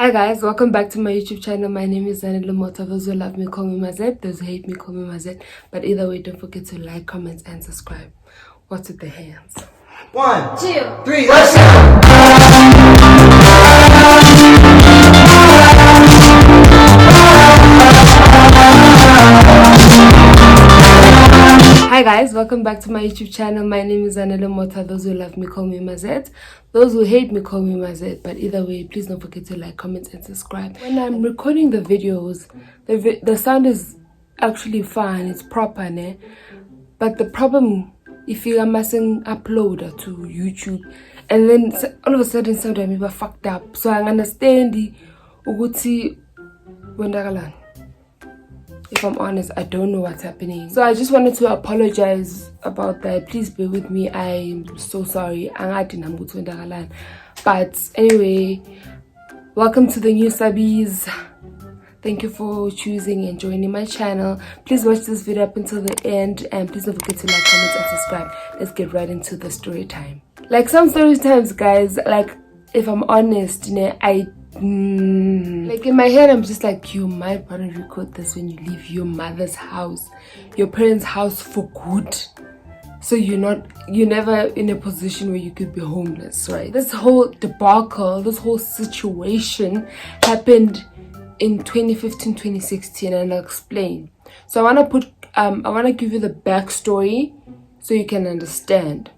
Hi guys, welcome back to my YouTube channel. My name is Zanele Mota. Those who love me call me Mazet, those who hate me call me Mazet. But either way, don't forget to like, comment and subscribe. What's with the hands? 1, 2, 3, let's go! Hi guys, welcome back to my YouTube channel. My name is Zanele Mota. Those who love me call me Mazet. Those who hate me call me Mazet. But either way, please don't forget to like, comment and subscribe. When I'm recording the videos, the sound is actually fine. It's proper, ne? But the problem, if you are missing upload to YouTube, and then all of a sudden sound like me fucked up. So I understand the uguti wendagalan. If I'm honest, I don't know what's happening. So I just wanted to apologize about that. Please bear with me. I'm so sorry. But anyway, welcome to the new subbies. Thank you for choosing and joining my channel. Please watch this video up until the end, and please don't forget to like, comment and subscribe. Let's get right into the story time. Like some story times, guys, like if I'm honest, you know, like in my head I'm just like, you might want to record this when you leave your mother's house, your parents' house for good, so you're never in a position where you could be homeless, right? This whole debacle, this whole situation happened in 2015-2016, and I'll explain. So I want to give you the backstory so you can understand.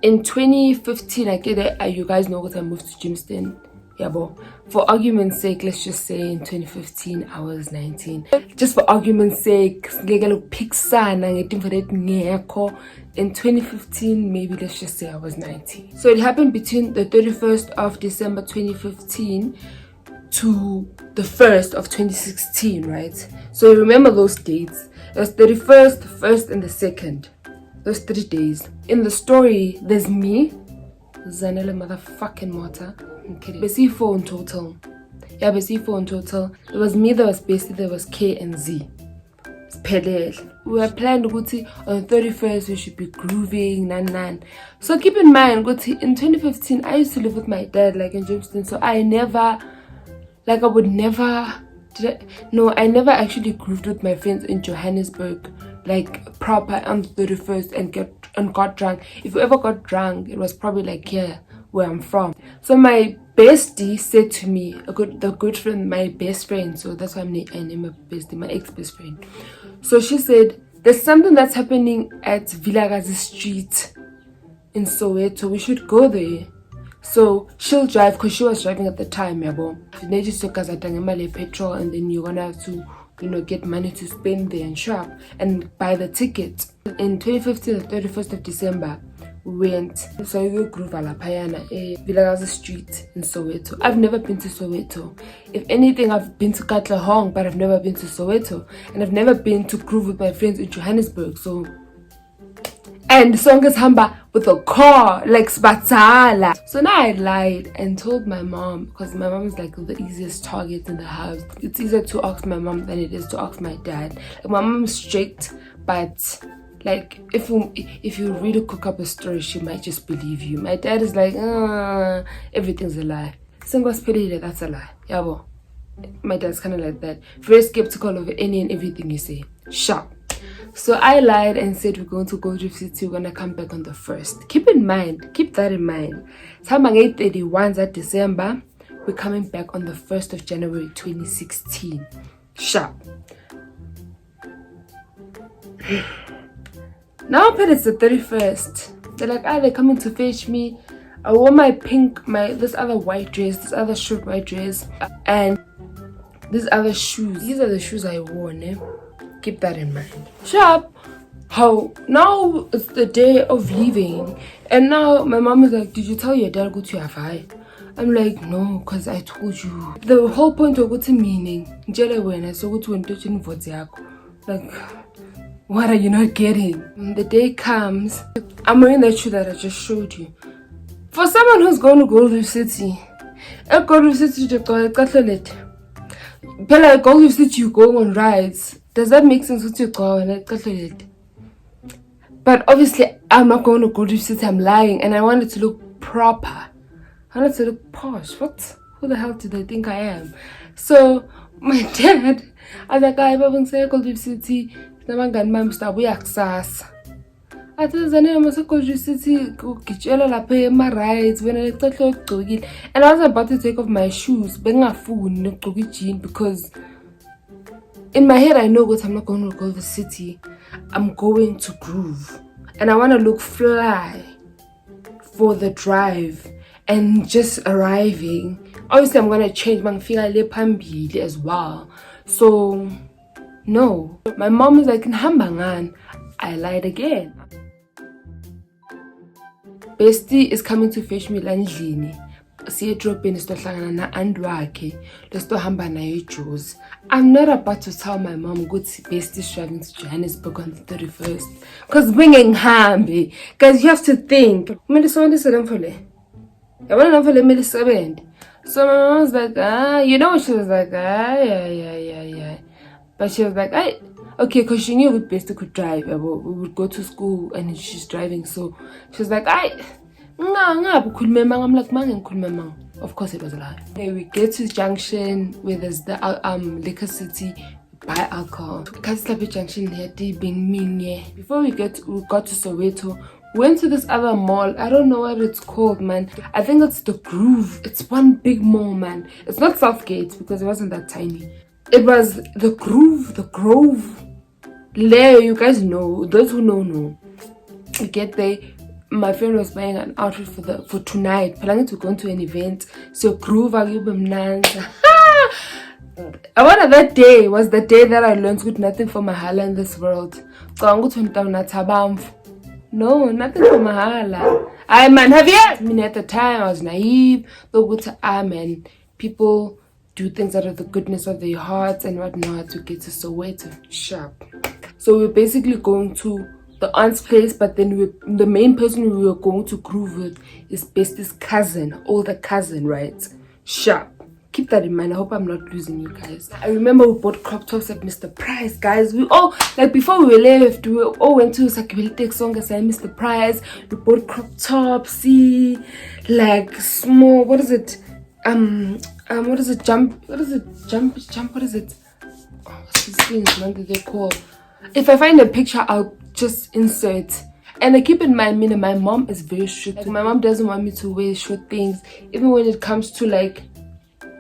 In 2015, I get it, you guys know what, I moved to Jamestown. Yeah, but for argument's sake, let's just say in 2015 I was 19. Just for argument's sake, in 2015 maybe let's just say I was 19. So it happened between the 31st of December 2015 to the 1st of 2016, right? So remember those dates. It was 31st, the 1st and the 2nd. Those 3 days. In the story, there's me, Zanele motherfucking Mota. I'm kidding. Basically 4 in total. Yeah, basically 4 in total. There was me, there was Bessie, there was K and Z. We were planned on the 31st we should be grooving, nan. So keep in mind, in 2015 I used to live with my dad, like in Jamestown. So I never actually grooved with my friends in Johannesburg, like proper on the 31st and got drunk. If you ever got drunk, it was probably like here where I'm from. So my bestie said to me, the good friend, my best friend, so that's why I name her bestie, my ex-best friend. So she said, there's something that's happening at Vilagazi Street in Soweto. We should go there. So she'll drive, because she was driving at the time, yabo. Petrol, and then you're gonna have to, get money to spend there and shop and buy the ticket. In 2015, the 31st of December, we went. So we groove Alapayana, Vilagazi Street in Soweto. I've never been to Soweto. If anything, I've been to Katlehong, but I've never been to Soweto. And I've never been to groove with my friends in Johannesburg. And the song is Hamba with a car, like Spatzala. So now I lied and told my mom, because my mom is like the easiest target in the house. It's easier to ask my mom than it is to ask my dad. Like, my mom is strict, but like if you really cook up a story, she might just believe you. My dad is like, everything's a lie. That's a lie. Yabo. My dad's kind of like that. Very skeptical of any and everything you say. Sharp. So I lied and said we're going to Gold Reef City. We're going to come back on the 1st. Keep that in mind. Time 31 that December. We're coming back on the 1st of January 2016. Sharp. Now but it's the 31st. They're like, they're coming to fetch me. I wore my this other white dress, this other short white dress, and these other shoes. These are the shoes I wore, ne? Keep that in mind. Sharp. How now it's the day of leaving, and now my mom is like, did you tell your dad go to your fire? I'm like, no, because I told you. The whole point of what's meaning, like, what are you not getting? When the day comes, I'm wearing that shoe that I just showed you. For someone who's going to Gold Reef City, at Gold Reef City to go at Gold Reef City, you go on rides. Does that make sense? What you go on it? But obviously, I'm not going to Gold Reef City. I'm lying, and I want it to look proper. I want it to look posh. What Who the hell did I think I am? So my dad, I was like, I have a Gold City. Namangani mami sidabuya kusasa. Athi zanele maseGold City ugitshela lapha ema-rides wena lecehlo ugcokile. And I was about to take off my shoes. Bengingafuni nokugcoka ijini because in my head I know what I'm not going to Gold City. I'm going to groove. And I want to look fly for the drive and just arriving. Obviously I'm going to change mangifika le phambili as well. So no, my mom is like, Nhambangan. I lied again. Bestie is coming to fetch me landlini. Siye drop-in sizohlangana na-aunt wakhe lesitohamba nayo eJozi. I'm not about to tell my mom ukuthi Bestie is driving to Johannesburg on the 31st. Because bengengihambi. Guys, you have to think. Kumele sisebenzise le mfo le. Yabona le mfo le kumele sisebenze. So my mom was like, you know, she was like, yeah. But she was like, okay, because she knew we Bestie could drive. We would go to school and she's driving. So she was like, I'm like, of course it was a lie. Okay, we get to junction where there's the liquor city, buy alcohol. Kaslapi junction here, before we got to Soweto, we went to this other mall. I don't know what it's called, man. I think it's the Groove. It's one big mall, man. It's not Southgate because it wasn't that tiny. It was the Groove, the Grove. Leo, you guys know. Those who know. We get there. My friend was buying an outfit for tonight. Planning to go to an event. So Groove, I give them nans. I wonder that day was the day that I learned with nothing for Mahala in this world. No, nothing for Mahala. I man, have you? I mean, at the time I was naive. Man, people do things out of the goodness of their hearts and whatnot to get to Soweto. Sharp. So we're basically going to the aunt's place, but then the main person we were going to groove with is Bestie's cousin, older cousin, right? Sharp. Keep that in mind. I hope I'm not losing you guys. I remember we bought crop tops at Mr. Price, guys. We all, like, before we left, we all went to Sakibeli Song and Mr. Price. We bought crop tops, see, like small, what is it? What is it? Jump, what is it? Oh, what's these things, man, that they call? If I find a picture, I'll just insert. And I keep in mind, my mom is very strict. Like, my mom doesn't want me to wear short things, even when it comes to like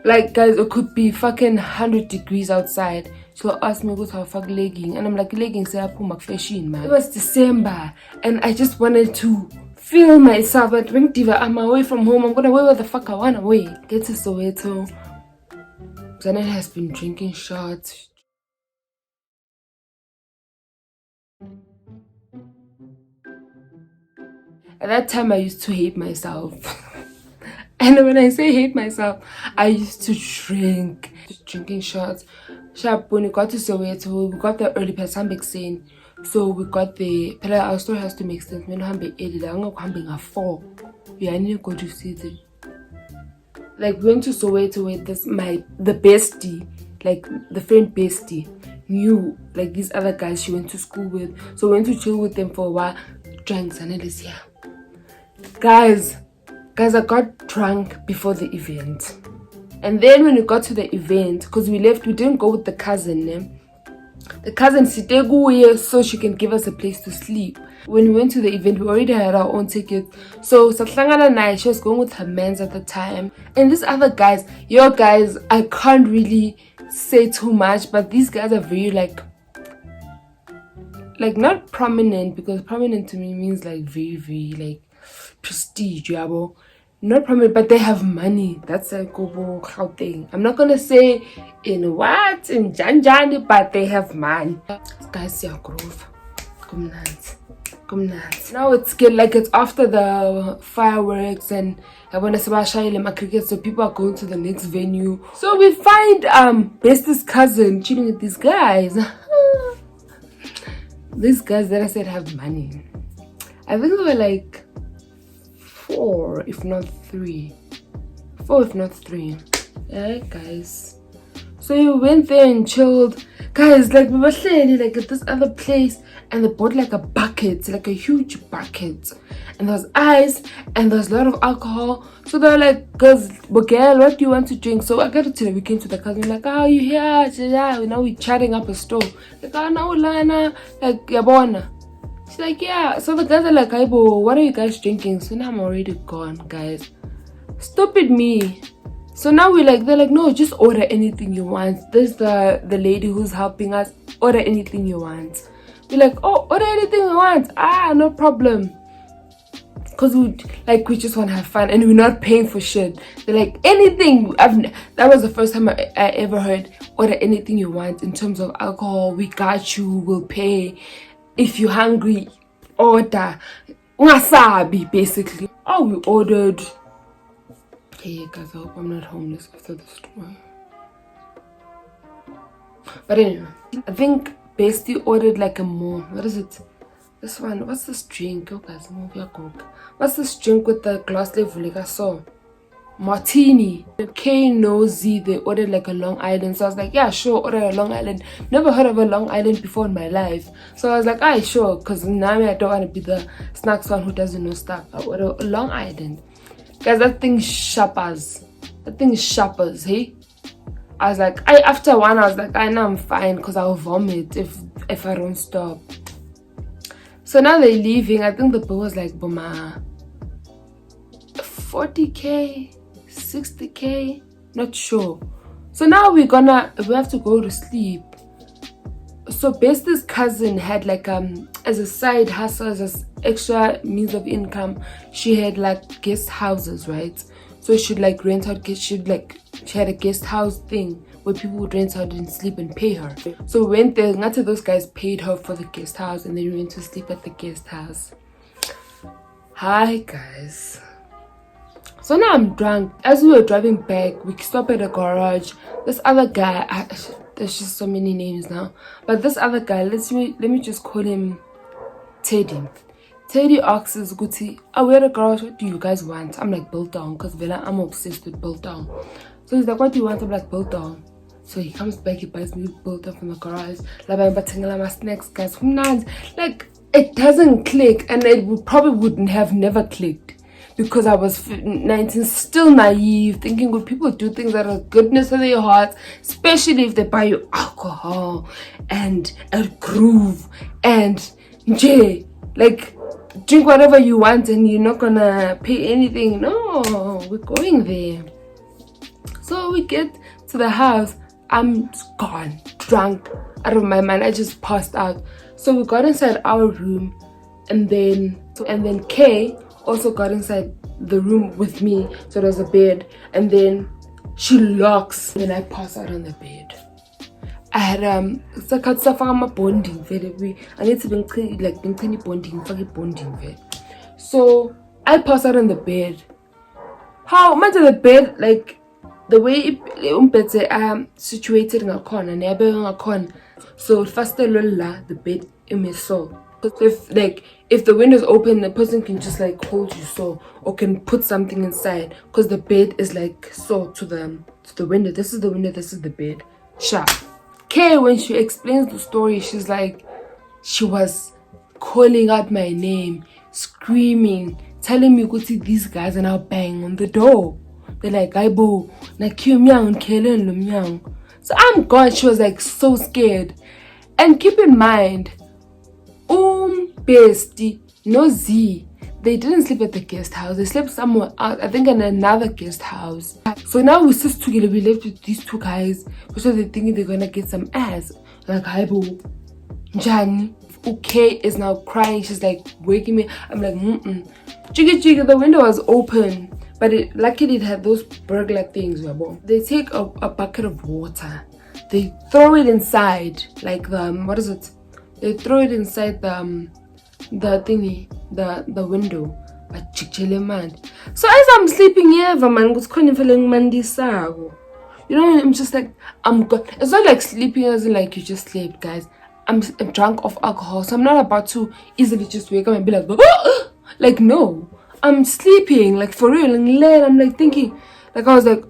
guys, it could be fucking 100 degrees outside. She'll ask me what her fuck legging, and I'm like, leggings are fashion, man. It was December, and I just wanted to feel myself. But when Diva, I'm away from home. I'm gonna wear what the fuck I wanna wear. Get to Soweto. Janet has been drinking shots. At that time, I used to hate myself. And when I say hate myself, I used to drink. Just drinking shots. Sharp, when we got to Soweto, we got the early Pasambik scene. So we got the... Our story has to make sense. When I'm going at 4. Yeah, I need to go to see it. Like, we went to Soweto with the bestie, like the friend bestie, knew like these other guys she went to school with. So we went to chill with them for a while. Drank and this, yeah. Guys, I got drunk before the event. And then when we got to the event, because we didn't go with the cousin. The cousin sitegu so she can give us a place to sleep. When we went to the event, we already had our own tickets. So Satlangana Nai, she was going with her mans at the time. And these other guys, I can't really say too much, but these guys are very like not prominent, because prominent to me means like very, very like prestige, yabo. Not prominent, but they have money. That's a global thing. I'm not gonna say in Janjani, but they have money. Guys, yeah, Grove. Come nuts. Now it's good, like it's after the fireworks and I want to say my cricket, so people are going to the next venue. So we find Bestie's cousin chilling with these guys. These guys that I said have money. I think they were like 4 if not 3. Yeah, guys. So we went there and chilled. Guys, like we were saying, like at this other place, and they bought like a bucket, like a huge bucket, and there was ice and there was a lot of alcohol. So they were like, girls, but girl, what do you want to drink? So I got it till we came to the cousin, like, oh, you here? Yeah, now we're chatting up a store. Like, oh no, Lana, like Yabona. She's like, yeah. So the guys are like, Aibo, what are you guys drinking? So now I'm already gone, guys. Stupid me. So now they're like, no, just order anything you want. There's the lady who's helping us. Order anything you want. We're like, oh, order anything you want. Ah, no problem. Because we just want to have fun and we're not paying for shit. They're like, anything. That was the first time I ever heard order anything you want in terms of alcohol. We got you. We'll pay. If you're hungry, order. Wasabi, basically. Oh, we ordered. Hey guys, I hope I'm not homeless after this story. But anyway, I think Bestie ordered like a more. What is it? This one. What's this drink? Oh guys, move your coke. What's this drink with the glass level? Like I saw. Martini. K Nosy, they ordered like a Long Island. So I was like, yeah, sure, order a Long Island. Never heard of a Long Island before in my life. So I was like, ah, sure, because now I don't want to be the snacks one who doesn't know stuff. I order a Long Island. Guys, that thing sharpers. That thing is sharpers, hey? I was like, after one, I was like, I know I'm fine because I'll vomit if I don't stop. So now they're leaving. I think the bill was like, Boma, 40K, 60K, not sure. So now we have to go to sleep. So Bestie's cousin had like as a side hustle, as an extra means of income, she had like guest houses, right? So she'd like rent out, she had a guest house thing where people would rent out and sleep and pay her. So we went there, not those guys paid her for the guest house and then we went to sleep at the guest house. Hi guys. So now I'm drunk. As we were driving back, we stopped at a garage. This other guy, there's just so many names now, but this other guy, let me just call him Teddy. Teddy asks Guti, we're at a garage, what do you guys want? I'm like, built down, because I'm obsessed with built down. So he's like, what do you want? I'm like, built down. So he comes back, he buys me built down from the garage. My snacks, guys. Like, it doesn't click, and it probably wouldn't have never clicked. Because I was 19, still naive, thinking when people do things out of goodness of their hearts, especially if they buy you alcohol and a groove and like drink whatever you want and you're not gonna pay anything. No, we're going there. So we get to the house. I'm gone, drunk, out of my mind. I just passed out. So we got inside our room, and then Kay also got inside the room with me. So there's a bed, and then she locks, and then I pass out on the bed. I had bonding very. I need to be like bonding. So I pass out on the bed. How much of the bed, like the way it's situated in a corner, so faster the bed so. Because if the window's open, the person can just like hold you so, or can put something inside, because the bed is like so to the window. This is the window, this is the bed. Sharp. Kay, when she explains the story, she's like, she was calling out my name, screaming, telling me go see these guys, and I'll bang on the door. They're like, Aibo, na kill meow and kill meow. So I'm gone. She was like so scared. And keep in mind, Bestie, no Z, they didn't sleep at the guest house. They slept somewhere else, I think in another guest house. So now we're just together. We left with these two guys because they're thinking they're gonna get some ass. Like, Aibo, Jani. Okay is now crying. She's like waking me. I'm like, Jigga, the window was open, but luckily it had those burglar things. They take a bucket of water, they throw it inside, like what is it? They throw it inside the thingy, the window. But chichele man. So as I'm sleeping here, man was feeling mandisago. You know, I'm just like, I'm good. It's not like sleeping as in like you just sleep, guys. I'm drunk off alcohol, so I'm not about to easily just wake up and be like, oh! Like, no, I'm sleeping, like for real, and late. I'm like thinking, like I was like,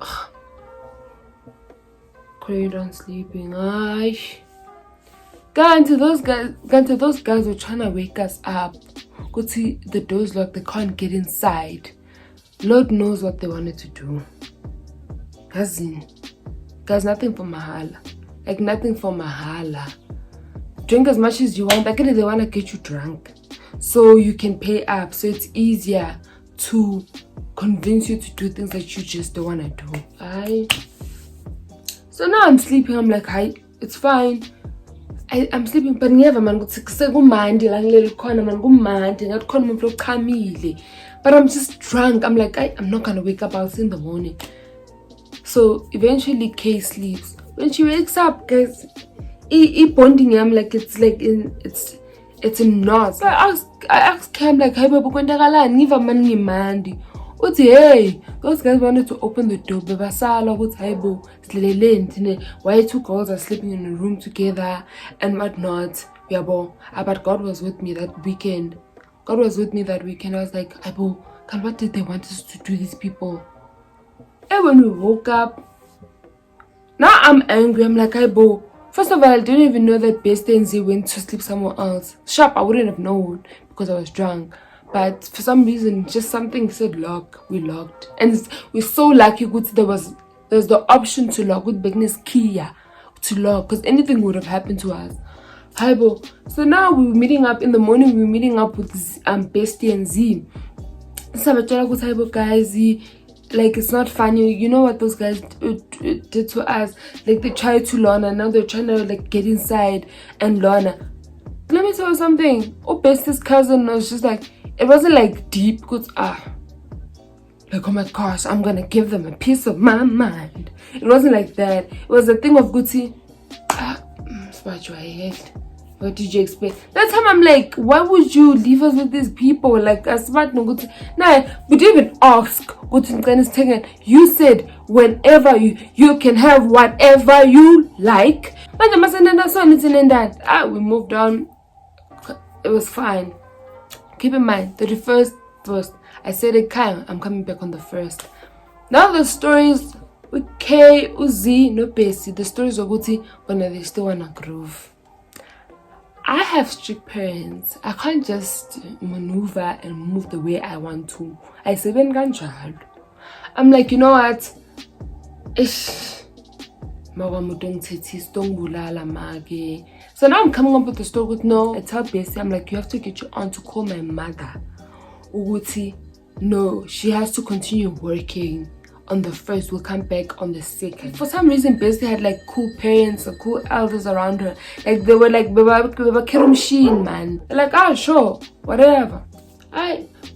carried on sleeping. Gone to those guys were trying to wake us up. Go see the doors locked, they can't get inside. Lord knows what they wanted to do. Guys, nothing for mahala. Like nothing for mahala. Drink as much as you want. Actually, they want to get you drunk so you can pay up. So it's easier to convince you to do things that you just don't want to do. So now I'm sleeping. I'm like, hi, it's fine. I'm sleeping, but never man. But I'm just drunk. I'm like, I'm not gonna wake up. I'll see in the morning. So eventually, Kay sleeps. When she wakes up, guys, bonding. I'm like, it's in knots. So I asked Kay, I'm like, hey, baby, never man. Hey, those guys wanted to open the door. Why two girls are sleeping in a room together and whatnot. But God was with me that weekend. I was like, what did they want us to do, these people? And when we woke up, now I'm angry. I'm like, first of all, I didn't even know that Best and Z went to sleep somewhere else. Sharp, I wouldn't have known because I was drunk. But for some reason, just something said lock. We locked. And we're so lucky there's the option to lock with Begni's key to lock, because anything would have happened to us. So now we were meeting up in the morning. We were meeting up with Bestie and Z. So guys, like, it's not funny. You know what those guys did to us? Like, they tried to Lorna. Now they're trying to like get inside and Lorna. Let me tell you something. Bestie's cousin was just like, it wasn't like deep because like, oh my gosh, I'm gonna give them a piece of my mind. It wasn't like that. It was a thing of Gucci. What did you expect? That time I'm like, why would you leave us with these people? Like, smart no good. Nah, we didn't even ask. You said whenever you can have whatever you like. We moved on. It was fine. Keep in mind, 31st, I said it I'm coming back on the 1st. Now the stories with K, Uzi, no Bessie, the stories of Guti, when they still wanna groove. I have strict parents. I can't just maneuver and move the way I want to. I say, I'm like, you know what? So now I'm coming up with the story with no. I tell Bessie, I'm like, you have to get your aunt to call my mother. Uguti, no, she has to continue working on the 1st. We'll come back on the 2nd. For some reason, Bessie had like cool parents or cool elders around her. Like, they were like, machine, man. They're like, oh, sure, whatever.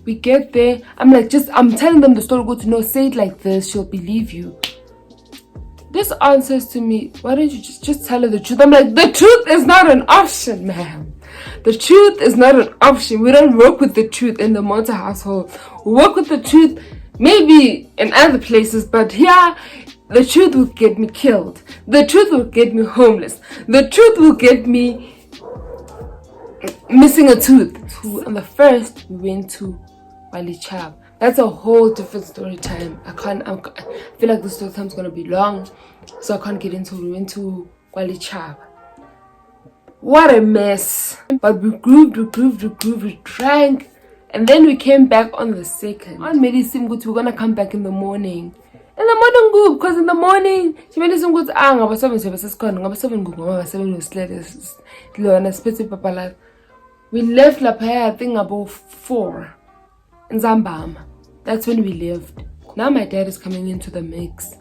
We get there. I'm like, I'm telling them the story. Go to know, say it like this, she'll believe you. This aunt says to me, why don't you just tell her the truth? I'm like, the truth is not an option, ma'am. The truth is not an option. We don't work with the truth in the Monta household. We work with the truth maybe in other places, but here, the truth will get me killed. The truth will get me homeless. The truth will get me missing a tooth. On the 1st, we went to Wali Chab. That's a whole different story time. I feel like the story time is gonna be long, so I can't get into it. We went to Wali Chab. What a mess. But we grooved, we drank, and then we came back on the 2nd. Aunt made it seem good we're gonna come back in the morning. In the morning, good, because in the morning she made it seem good. We left La Paya, I think about 4 in Zambama. That's when we left. Now my dad is coming into the mix.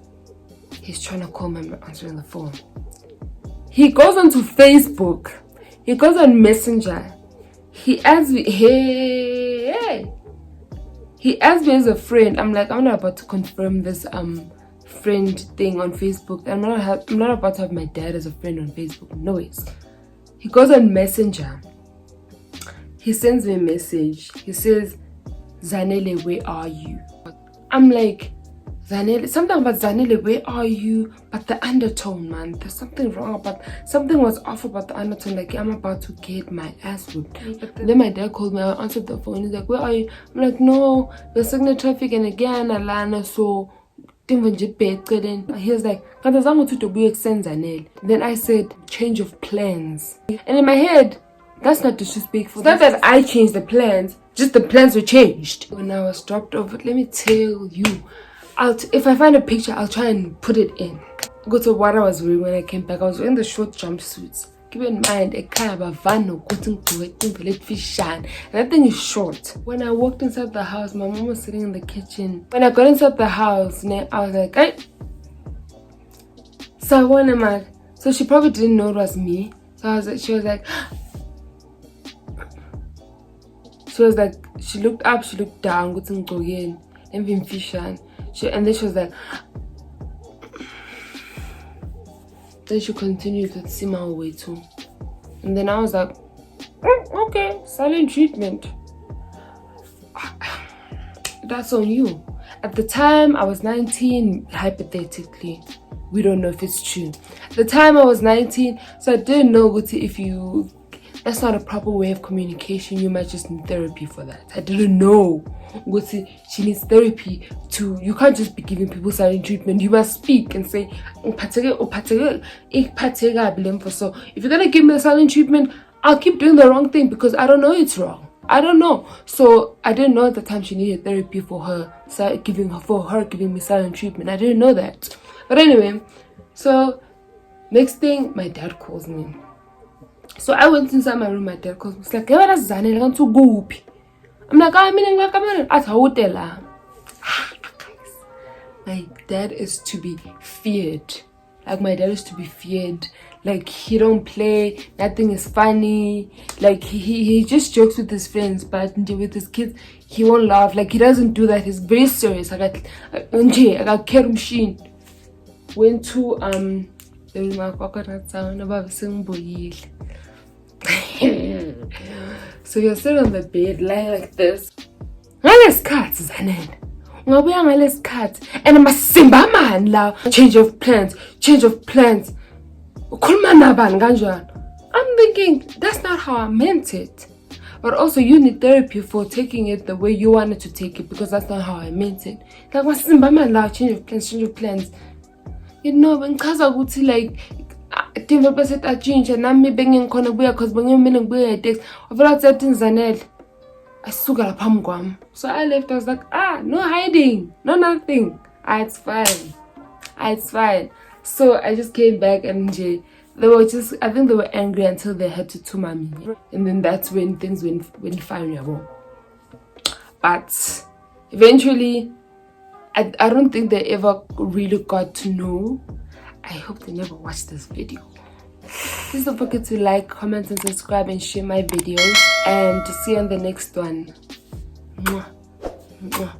He's trying to call me, I'm answering the phone. He goes onto Facebook. He goes on Messenger. He adds me, hey. He adds me as a friend. I'm like, I'm not about to confirm this friend thing on Facebook. I'm not about to have my dad as a friend on Facebook. No ways. He goes on Messenger. He sends me a message. He says, Zanele, where are you? I'm like, Zanele, something about Zanele, where are you? But the undertone, man, there's something wrong about, something was off about the undertone. Like, I'm about to get my ass whipped. Then my dad called me. I answered the phone. He's like, where are you? I'm like, no, there's signal traffic and again, Alana, so he was like, then I said, change of plans. And in my head, that's not disrespectful. It's not that I changed the plans, just the plans were changed. When I was dropped off, let me tell you, if I find a picture, I'll try and put it in. Go to what I was wearing when I came back. I was wearing the short jumpsuits. Keep in mind, a kind of a van, and that thing is short. When I walked inside the house, my mom was sitting in the kitchen. When I got inside the house, I was like, hey. So she probably didn't know it was me. So she was like, she looked up, she looked down, and then she was like, then she continued to see my way too. And then I was like, okay, silent treatment. That's on you. At the time I was 19, hypothetically. We don't know if it's true. At the time I was 19, so I didn't know if that's not a proper way of communication. You might just need therapy for that. I didn't know. She needs therapy to. You can't just be giving people silent treatment. You must speak and say, so if you're gonna give me the silent treatment, I'll keep doing the wrong thing because I don't know it's wrong. I don't know. So I didn't know at the time she needed therapy for her giving me silent treatment. I didn't know that. But anyway, so next thing, my dad calls me. So I went inside my room, my dad calls me. He's like, I'm like, at hotel. My dad is to be feared. Like, my dad is to be feared. Like, he don't play, nothing is funny. Like, he just jokes with his friends, but with his kids, he won't laugh. Like, he doesn't do that. He's very serious. I got care machine. Went to so you're sitting on the bed lying like this. And I'm a simba man la change of plans. I'm thinking that's not how I meant it. But also you need therapy for taking it the way you wanted to take it, because that's not how I meant it. Like my simba man la change of plans. You know, when cause I would see like developers at change and I'm me banging corner where cause banging meaning where it takes of all certain zanel. I sugar pamguam. So I left, I was like, no hiding, no nothing. It's fine. It's fine. So I just came back and they were just, I think they were angry until they had to tuma me. And then that's when things went fine. But eventually I don't think they ever really got to know. I hope they never watched this video. Please don't forget to like, comment, and subscribe and share my videos. And to see you on the next one. Mwah. Mwah.